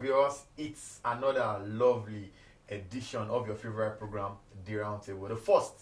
Viewers, it's another lovely edition of your favorite program, the Roundtable, the first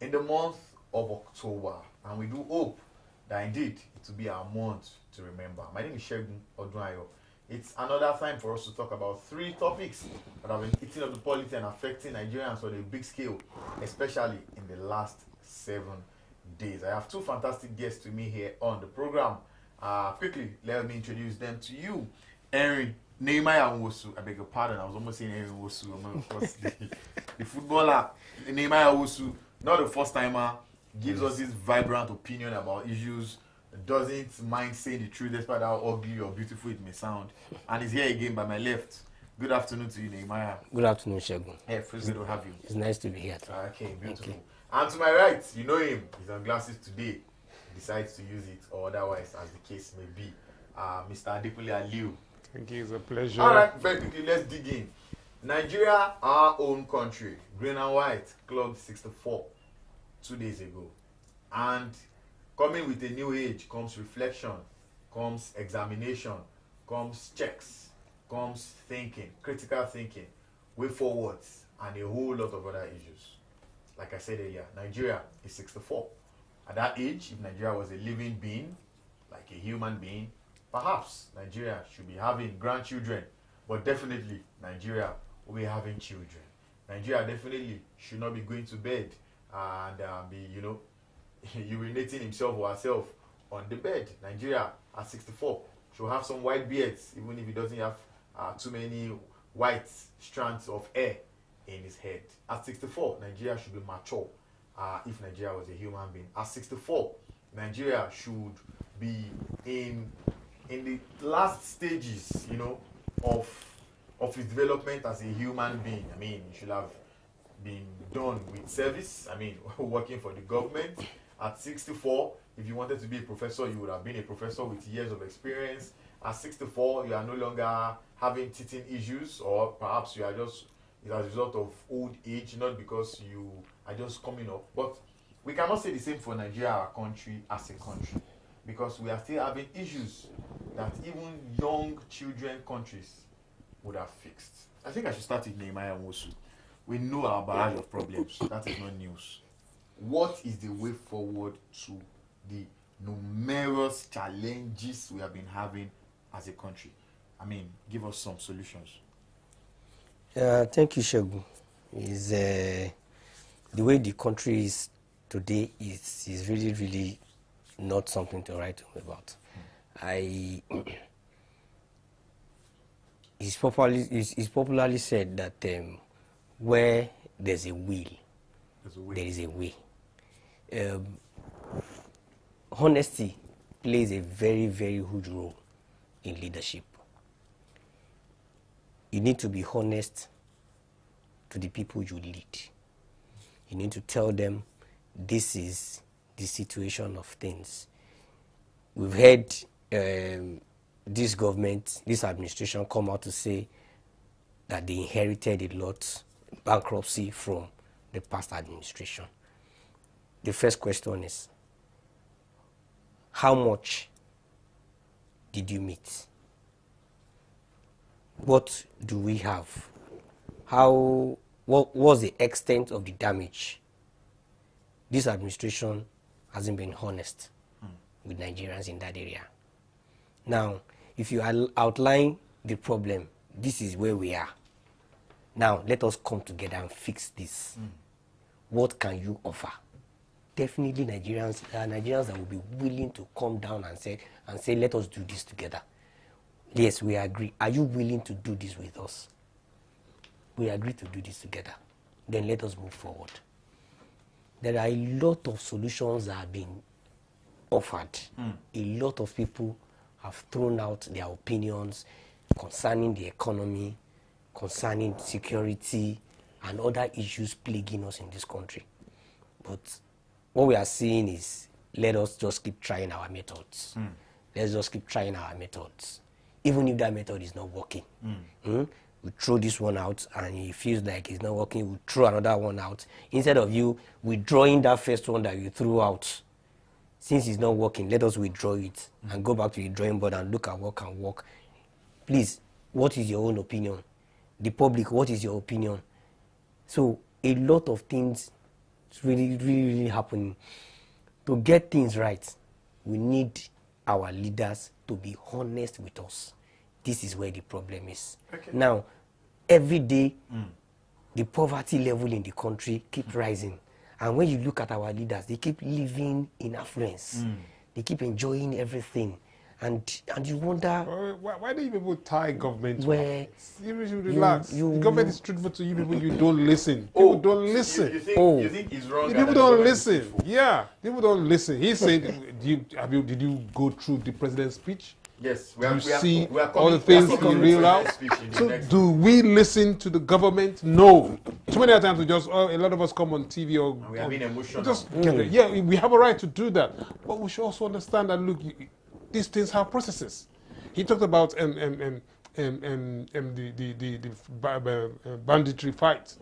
in the month of October, and we do hope that indeed it will be our month to remember. My name is Shegun Odunwayo. It's another time for us to talk about three topics that have been eating up the polity and affecting Nigerians on a big scale, especially in the last 7 days. I have two fantastic guests to me here on the program. Quickly, let me introduce them to you. Henry Nehemiah Nwosu, I beg your pardon, I was almost saying Henry Nwosu. Of course, the footballer Nehemiah Nwosu, not the first timer, gives us this vibrant opinion about issues, doesn't mind saying the truth despite how ugly or beautiful it may sound, and is here again by my left. Good afternoon to you, Nehemiah. Good afternoon, Shegun. Hey, feels good to have you. It's nice to be here. Okay, beautiful. And to my right, you know him. He's on glasses today. He decides to use it, or otherwise, as the case may be. Mr. Adekunle Aliu. Thank you. It's a pleasure. All right, very quickly, let's dig in. Nigeria, our own country, green and white, clocked 64 2 days ago. And coming with a new age comes reflection, comes examination, comes checks, comes thinking, critical thinking, way forwards, and a whole lot of other issues. Like I said earlier, Nigeria is 64. At that age, if Nigeria was a living being, like a human being, perhaps Nigeria should be having grandchildren, but definitely Nigeria will be having children. Nigeria definitely should not be going to bed and be, urinating himself or herself on the bed. Nigeria at 64 should have some white beards, even if he doesn't have too many white strands of hair in his head. At 64, Nigeria should be mature if Nigeria was a human being. At 64, Nigeria should be in the last stages, of his development as a human being. I mean, he should have been done with service. I mean, working for the government. At 64, if you wanted to be a professor, you would have been a professor with years of experience. At 64, you are no longer having teething issues, or perhaps you are just as a result of old age, not because you are just coming up. But we cannot say the same for Nigeria, our country, as a country, because we are still having issues that even young children countries would have fixed. I think I should start with Nehemiah Nwosu. We know our barrage of problems. That is not news. What is the way forward to the numerous challenges we have been having as a country? I mean, give us some solutions. Thank you, Shegun. The way the country is today is really, really not something to write home about. It's popularly said that where there's a will, there is a way. Honesty plays a very, very huge role in leadership. You need to be honest to the people you lead. You need to tell them this is the situation of things. We've heard this government, this administration come out to say that they inherited a lot bankruptcy from the past administration. The first question is, how much did you meet? What do we have? What was the extent of the damage? This administration hasn't been honest with Nigerians in that area. Now, if you outline the problem, this is where we are. Now, let us come together and fix this. What can you offer? Definitely Nigerians that will be willing to come down and say, let us do this together. Yes, we agree. Are you willing to do this with us? We agree to do this together. Then let us move forward. There are a lot of solutions that have been offered. A lot of people have thrown out their opinions concerning the economy, concerning security, and other issues plaguing us in this country. But what we are seeing is, let us just keep trying our methods. Let's just keep trying our methods. Even if that method is not working. We throw this one out and it feels like it's not working, we throw another one out. Instead of you withdrawing that first one that you threw out, since it's not working, let us withdraw it and go back to the drawing board and look at what can work. Please, what is your own opinion? The public, what is your opinion? So a lot of things really happening. To get things right, we need our leaders to be honest with us. This is where the problem is. Okay. Now, every day, the poverty level in the country keeps rising. And when you look at our leaders, they keep living in affluence. They keep enjoying everything. And you wonder... Why do you people tie government to affluence? You should relax. The government is truthful to you people, you don't listen. People don't listen. You think he's wrong? People don't listen. Yeah, people don't listen. He said, did you go through the president's speech? Yes. We are all the things he reeled out? So do we listen to the government? No. Too many times a lot of us come on TV or... we are being emotional. Yeah, we have a right to do that. But we should also understand that, look, these things have processes. He talked about the banditry fight,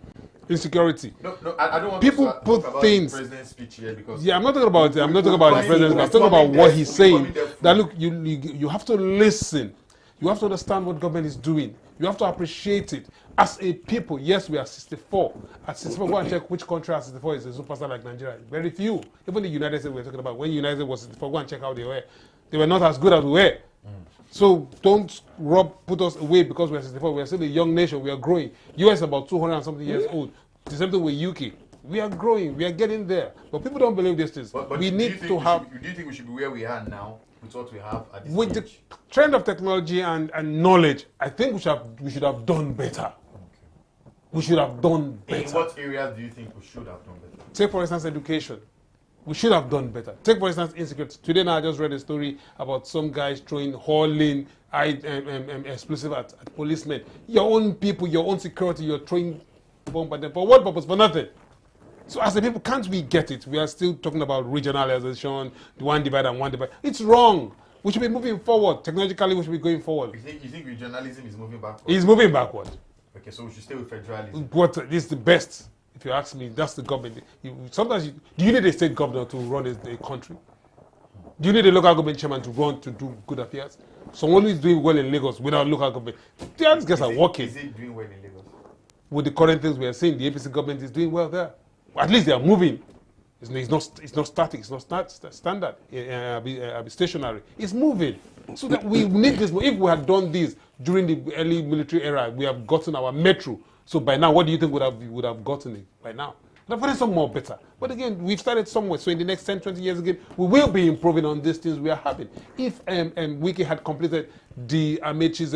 insecurity. No, I don't want people to put talk about things. The president's speech here because I'm not talking about it. I'm not talking about the president. I'm talking about what he's saying. That look, you have to listen. You have to understand what government is doing. You have to appreciate it. As a people, yes, we are 64. At 64, go and check which country at 64 is a superstar like Nigeria. Very few. Even the United States we're talking about. When United States was 64, go and check how they were. They were not as good as we were. So don't put us away because we're 64. We're still a young nation. We are growing. US is about 200 and something years old. The same thing with UK. We are growing. We are getting there. But people don't believe these things. But we need to have... Do you think we should be where we are now with what we have at this with stage? The trend of technology and knowledge, I think we should have done better. We should have done better. In what areas do you think we should have done better? Take, for instance, education. We should have done better. Take, for instance, insecurity. Today now I just read a story about some guys hauling explosive at policemen. Your own people, your own security, you're throwing bomb at them. For what purpose? For nothing. So as a people, can't we get it? We are still talking about regionalization, the one divide and one divide. It's wrong. We should be moving forward. Technologically, we should be going forward. You think regionalism is moving backward? It's moving backward. Okay, so we should stay with federalism. What is the best? If you ask me, that's the government. Do you need a state governor to run a country? Do you need a local government chairman to do good affairs? Someone who is doing well in Lagos without local government. These guys are working. Is it doing well in Lagos? With the current things we are seeing, the APC government is doing well there. At least they are moving. It's not static. It's not standard. Stationary. It's moving. So that we need this. If we had done this during the early military era, we have gotten our metro. So by now, what do you think would have gotten it by now? They've gotten some more better. But again, we've started somewhere. So in the next 10, 20 years again, we will be improving on these things we are having. If Wiki had completed the Amechi's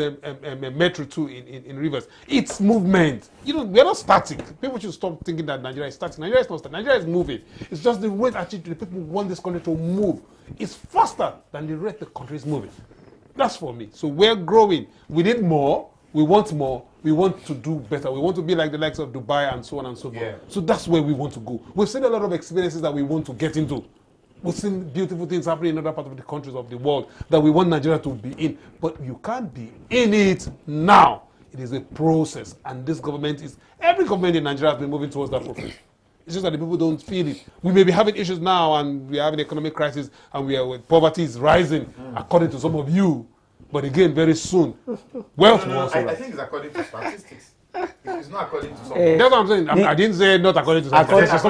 Metro 2 in Rivers, it's movement. We are not static. People should stop thinking that Nigeria is static. Nigeria is not static. Nigeria is moving. It's just the rate at which the people want this country to move is faster than the rate the country is moving. That's for me. So we're growing. We need more. We want more. We want to do better. We want to be like the likes of Dubai and so on and so forth. Yeah. So that's where we want to go. We've seen a lot of experiences that we want to get into. We've seen beautiful things happening in other parts of the countries of the world that we want Nigeria to be in. But you can't be in it now. It is a process. And this government every government in Nigeria has been moving towards that process. It's just that the people don't feel it. We may be having issues now and we are having economic crisis and poverty is rising according to some of you. But again, very soon, wealth will also rise. I think it's according to statistics. It's not according to some. That's what I'm saying. I didn't say not according to statistics.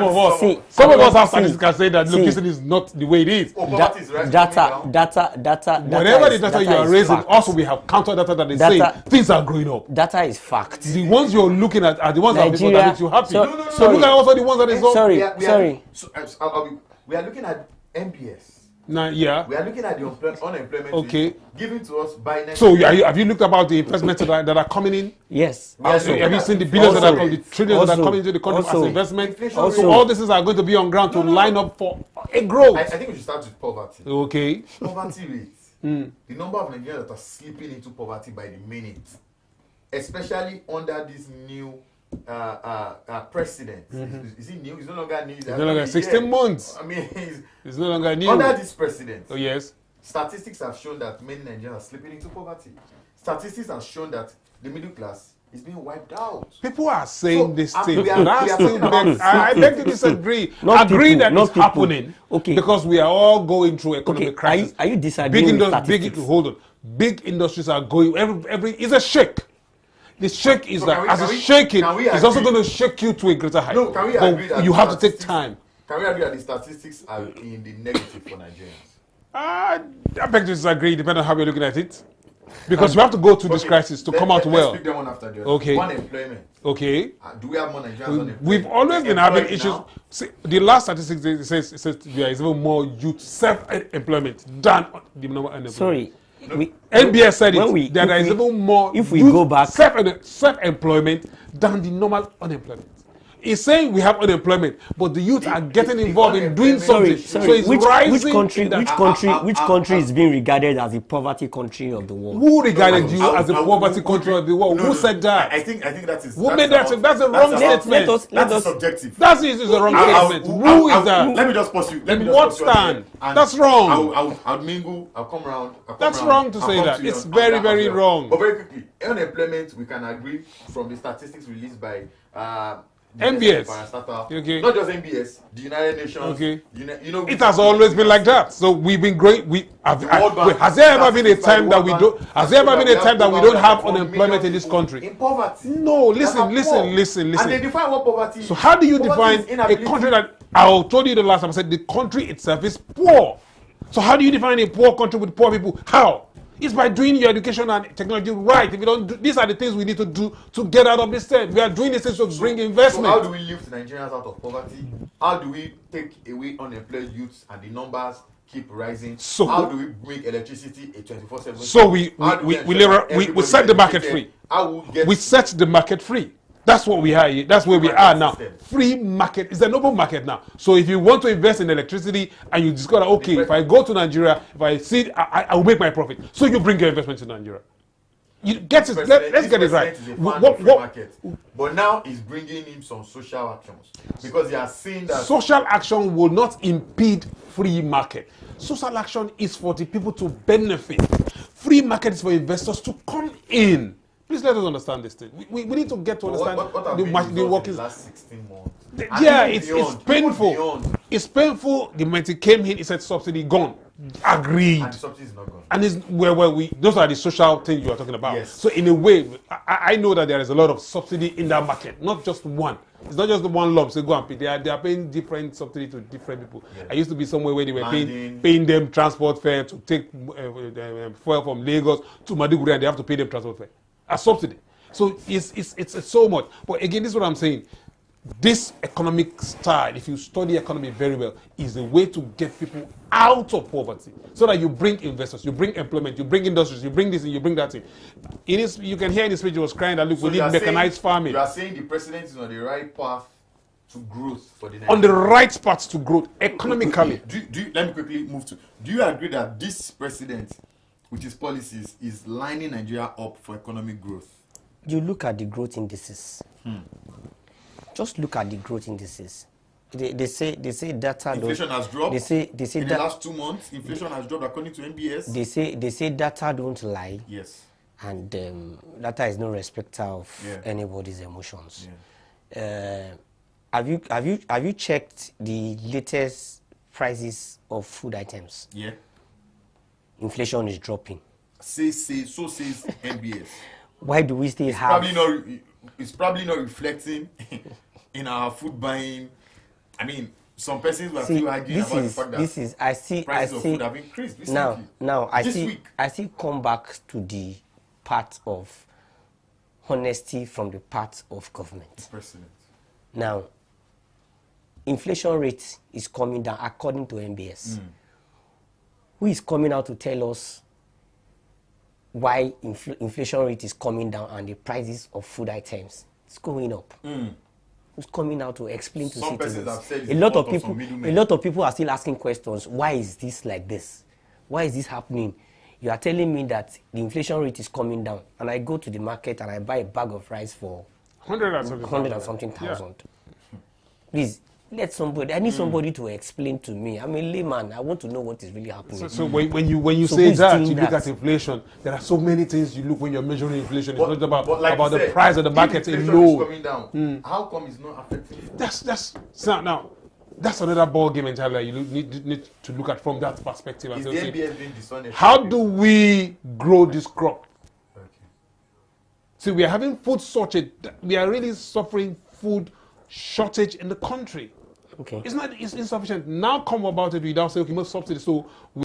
Some of us have statistics that say that location is not the way it is. Poverty is rising. Data. Whatever the data you are raising, also we have counter data that is saying things are growing up. Data is fact. The ones you're looking at are the ones that make you happy. So look at also the ones that is sorry. We are looking at MBS. Yeah. We are looking at the unemployment rate given to us by next So have you looked about the investments that are coming in? Yes. Have you seen the billions that are coming, the trillions that are coming into the country as investment? So all these things are going to be on ground to line up for a growth. I think we should start with poverty. Okay. Poverty rates. The number of Nigerians that are slipping into poverty by the minute, especially under this new president. Is he new? He's no longer new. He's no longer 16 months. I mean, he's no longer new. Under this president. Oh, yes. Statistics have shown that many Nigerians are slipping into poverty. Statistics have shown that the middle class is being wiped out. People are saying this thing. I beg to disagree. Agree that it's happening. Okay. Because we are all going through economic crisis. Are you disagreeing with statistics? Hold on. Big industries are going. Every it's a shake. The shake is So that as it's shaking, it's also going to shake you to a greater height. No, can we agree that you have to take time. Can we agree that the statistics are in the negative for Nigerians? I beg to disagree, depending on how you're looking at it. Because you have to go through this crisis to come out well. Let's pick them one after the other. Okay. Unemployment. Okay. Do we have more Nigerians unemployed? We've always been having issues. Now? See, the last statistics it says there is even more youth self-employment than the normal unemployment. Sorry. NBS said it. There is even more if we go back self-employment than the normal unemployment. It's saying we have unemployment, but the youth are getting involved in doing something. Sorry. So it's rising. Which country is being regarded as the poverty country of the world? Who regarded you as the poverty country of the world? Who said that? I think that is. Who made that? That's a wrong statement. That's subjective. That is a wrong statement. Who is that? Let me just pause you. What stand? That's wrong. I'll mingle. I'll come around. That's wrong to say that. It's very, very wrong. But very quickly, unemployment, we can agree from the statistics released by NBS. Okay. Not just NBS, the United Nations. Okay. You know, it has always been like that. So we've been growing. Has there ever been a time that we don't? Has there ever been a time that we don't have unemployment in this country? In poverty. No. Listen. And they define what poverty is. So how do you define a country that I told you the last time? I said the country itself is poor. So how do you define a poor country with poor people? How? It's by doing your education and technology right. If you don't do, these are the things we need to do to get out of this state. We are doing this to bring investment. So how do we lift Nigerians out of poverty? How do we take away unemployed youths and the numbers keep rising? So how do we make electricity a 24/7? So we set the market free. We set the market free. That's what we are. That's where we are now. Free market. It's an open market now. So if you want to invest in electricity and you discover, okay, if I go to Nigeria, if I see, I will make my profit. So you bring your investment to Nigeria. You get it. Let's get it right. Market. But now he's bringing in some social actions because he has seen that social action will not impede free market. Social action is for the people to benefit. Free market is for investors to come in. Please let us understand this thing. We need to get to understand the workings. The last 16 months. Yeah, it's painful. It's painful. The moment it came in, it said subsidy gone. Agreed. And the subsidy is not gone. And it's where those are the social things you are talking about. Yes. So in a way, I know that there is a lot of subsidy in that market, not just one. It's not just the one lump. So go and pay. They are paying different subsidy to different people. Yeah. I used to be somewhere where they were paying them transport fare to take fuel from Lagos to Maiduguri, and they have to pay them transport fare. A subsidy. So it's so much. But again, this is what I'm saying. This economic style, if you study economy very well, is a way to get people out of poverty. So that you bring investors, you bring employment, you bring industries, you bring this and you bring that in. You can hear in his speech he was crying that, look, so we need mechanized farming. You are saying the president is on the right path to growth for the next on the right path to growth economically. Let me quickly move to. Do you agree that this president, with his policies, is lining Nigeria up for economic growth? You look at the growth indices. Just look at the growth indices. They say data. Inflation has dropped. They say in the last 2 months, inflation has dropped according to NBS. They say data don't lie. Yes. And data is no respecter of anybody's emotions. Yeah. Have you checked the latest prices of food items? Yeah. Inflation is dropping. So says NBS. Why do we still have? It's probably not reflecting in our food buying. I mean, some persons were still arguing about the fact that prices of food have increased recently. Now I still come back to the part of honesty from the part of government. The president. Now, inflation rate is coming down according to NBS. Who is coming out to tell us why inflation rate is coming down and the prices of food items is going up? Who's coming out to explain to citizens? A lot of people are still asking questions. Why is this like this? Why is this happening? You are telling me that the inflation rate is coming down, and I go to the market and I buy a bag of rice for 100 and something thousand. Yeah. Please, I need somebody to explain to me. I'm a layman. I want to know what is really happening. So when you say that, you look at inflation. There are so many things you look when you're measuring inflation. It's not about the price of the market alone. Coming down. How come it's not affecting? That's now. that's another ball game entirely. You need to look at from that perspective. Is And the say, NBS being dishonest? how do we grow this crop? Okay. See, we are having food shortage. We are really suffering food shortage in the country. Okay. It's insufficient. Now come about it without saying, okay, most subsidies. So